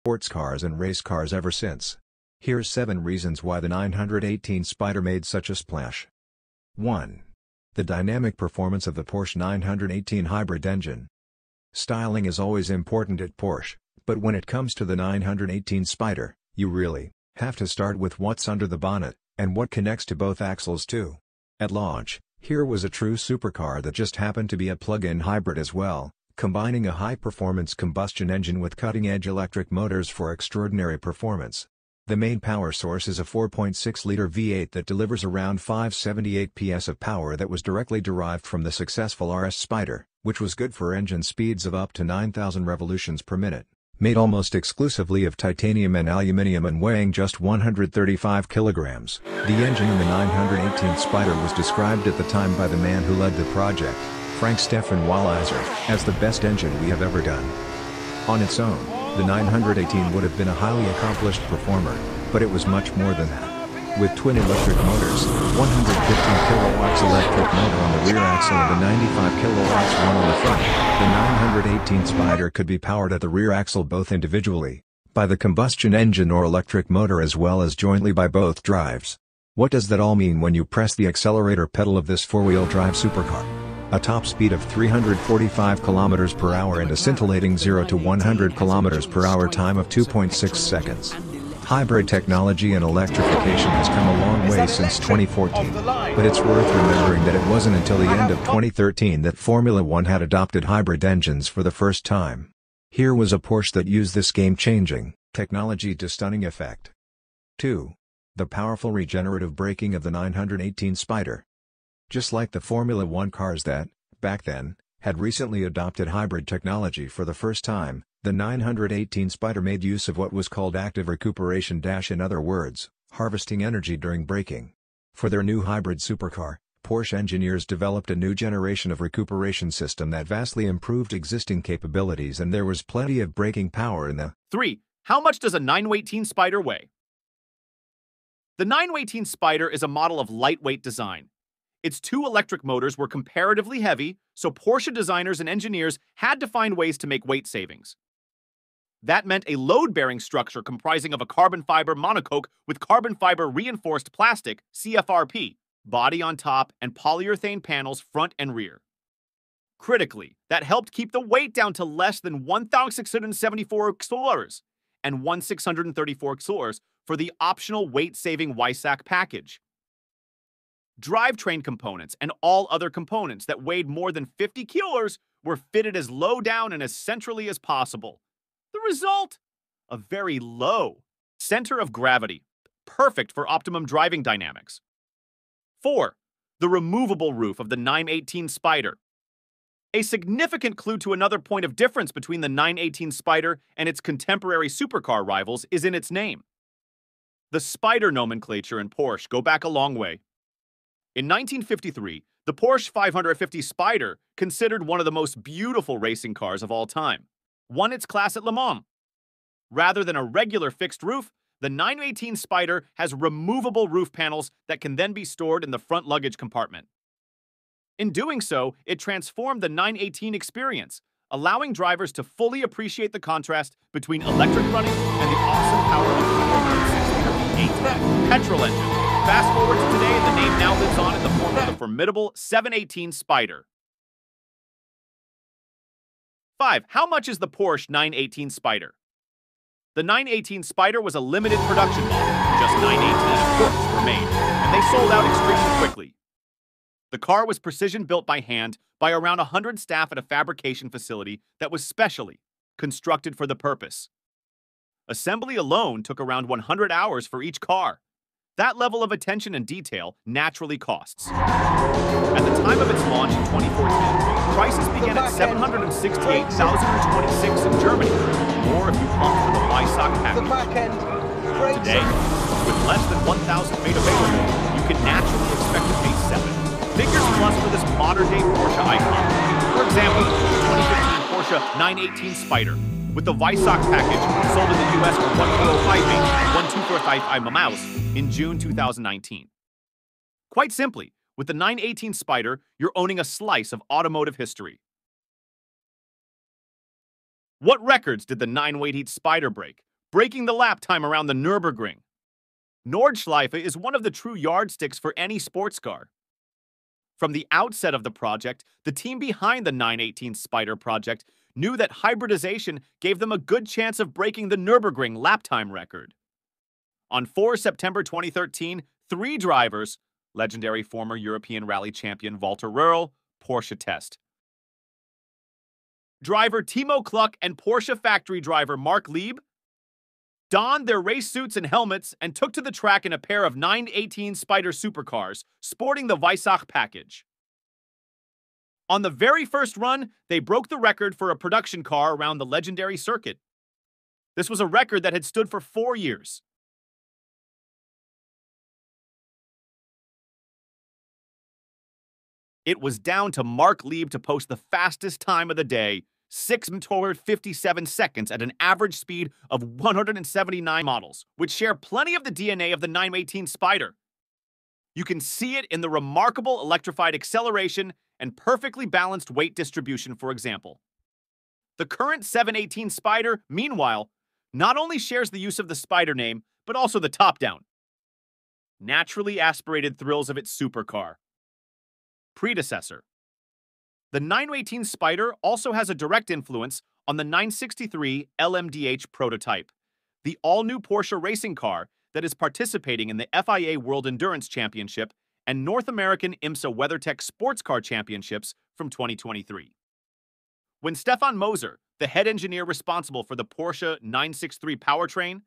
sports cars and race cars ever since. Here's 7 reasons why the 918 Spyder made such a splash. 1. The dynamic performance of the Porsche 918 hybrid engine. Styling is always important at Porsche, but when it comes to the 918 Spyder, you really have to start with what's under the bonnet, and what connects to both axles too. At launch, here was a true supercar that just happened to be a plug-in hybrid as well, combining a high-performance combustion engine with cutting-edge electric motors for extraordinary performance. The main power source is a 4.6-liter V8 that delivers around 578 PS of power that was directly derived from the successful RS Spyder, which was good for engine speeds of up to 9,000 revolutions per minute. Made almost exclusively of titanium and aluminium and weighing just 135 kilograms, the engine in the 918 Spyder was described at the time by the man who led the project, Frank Stefan Walliser, as the best engine we have ever done. On its own, the 918 would have been a highly accomplished performer, but it was much more than that. With twin electric motors, 115 kilowatts electric motor on the rear axle and a 95 kilowatts one on the front, the 918 Spyder could be powered at the rear axle both individually, by the combustion engine or electric motor as well as jointly by both drives. What does that all mean when you press the accelerator pedal of this four-wheel drive supercar? A top speed of 345 km per hour and a scintillating 0 to 100 km per hour time of 2.6 seconds. Hybrid technology and electrification has come a long way since 2014, but it's worth remembering that it wasn't until the end of 2013 that Formula One had adopted hybrid engines for the first time. Here was a Porsche that used this game-changing technology to stunning effect. 2. The powerful regenerative braking of the 918 Spyder. Just like the Formula One cars that, back then, had recently adopted hybrid technology for the first time, the 918 Spyder made use of what was called active recuperation. In other words, harvesting energy during braking. For their new hybrid supercar, Porsche engineers developed a new generation of recuperation system that vastly improved existing capabilities, and there was plenty of braking power in the 3. How much does a 918 Spyder weigh? The 918 Spyder is a model of lightweight design. Its 2 electric motors were comparatively heavy, so Porsche designers and engineers had to find ways to make weight savings. That meant a load-bearing structure comprising of a carbon fiber monocoque with carbon fiber reinforced plastic, CFRP, body on top, and polyurethane panels front and rear. Critically, that helped keep the weight down to less than 1,674 kg and 1,634 kg for the optional weight-saving WISAC package. Drivetrain components and all other components that weighed more than 50 kilos were fitted as low down and as centrally as possible. The result? A very low center of gravity, perfect for optimum driving dynamics. 4. The removable roof of the 918 Spyder. A significant clue to another point of difference between the 918 Spyder and its contemporary supercar rivals is in its name. The Spyder nomenclature and Porsche go back a long way. In 1953, the Porsche 550 Spyder, considered one of the most beautiful racing cars of all time, won its class at Le Mans. Rather than a regular fixed roof, the 918 Spyder has removable roof panels that can then be stored in the front luggage compartment. In doing so, it transformed the 918 experience, allowing drivers to fully appreciate the contrast between electric running and the awesome power of the 4.6-liter V8 petrol engine. Fast forward to today, the name now lives on in the form of the formidable 718 Spyder. 5. How much is the Porsche 918 Spyder? The 918 Spyder was a limited production model. Just 918, of course, were made, and they sold out extremely quickly. The car was precision-built by hand by around 100 staff at a fabrication facility that was specially constructed for the purpose. Assembly alone took around 100 hours for each car. That level of attention and detail naturally costs. At the time of its launch in 2014, prices began at $768,026 in Germany, more if you plump for the WISAC package. Today, with less than 1,000 made available, you can naturally expect to pay 7 figures plus for this modern-day Porsche icon. For example, the 2015 Porsche 918 Spyder, with the WISAC package sold in the US for $1,405 miles in June 2019. Quite simply, with the 918 Spyder, you're owning a slice of automotive history. What records did the 918 Spyder break? breaking the lap time around the Nürburgring. Nordschleife is one of the true yardsticks for any sports car. From the outset of the project, the team behind the 918 Spyder project knew that hybridization gave them a good chance of breaking the Nürburgring lap time record. On 4 September 2013, 3 drivers, legendary former European rally champion Walter Röhrl, Porsche test. Driver Timo Kluck and Porsche factory driver Mark Lieb donned their race suits and helmets and took to the track in a pair of 918 Spyder supercars, sporting the Weissach package. On the very first run, they broke the record for a production car around the legendary circuit. This was a record that had stood for 4 years. It was down to Mark Lieb to post the fastest time of the day, 6:57 seconds at an average speed of 179 models, which share plenty of the DNA of the 918 Spyder. You can see it in the remarkable electrified acceleration and perfectly balanced weight distribution, for example. The current 718 Spyder, meanwhile, not only shares the use of the Spyder name, but also the top-down, naturally aspirated thrills of its supercar predecessor. The 918 Spyder also has a direct influence on the 963 LMDH prototype, the all-new Porsche racing car that is participating in the FIA World Endurance Championship and North American IMSA WeatherTech Sports Car Championships from 2023. When Stefan Moser, the head engineer responsible for the Porsche 963 powertrain,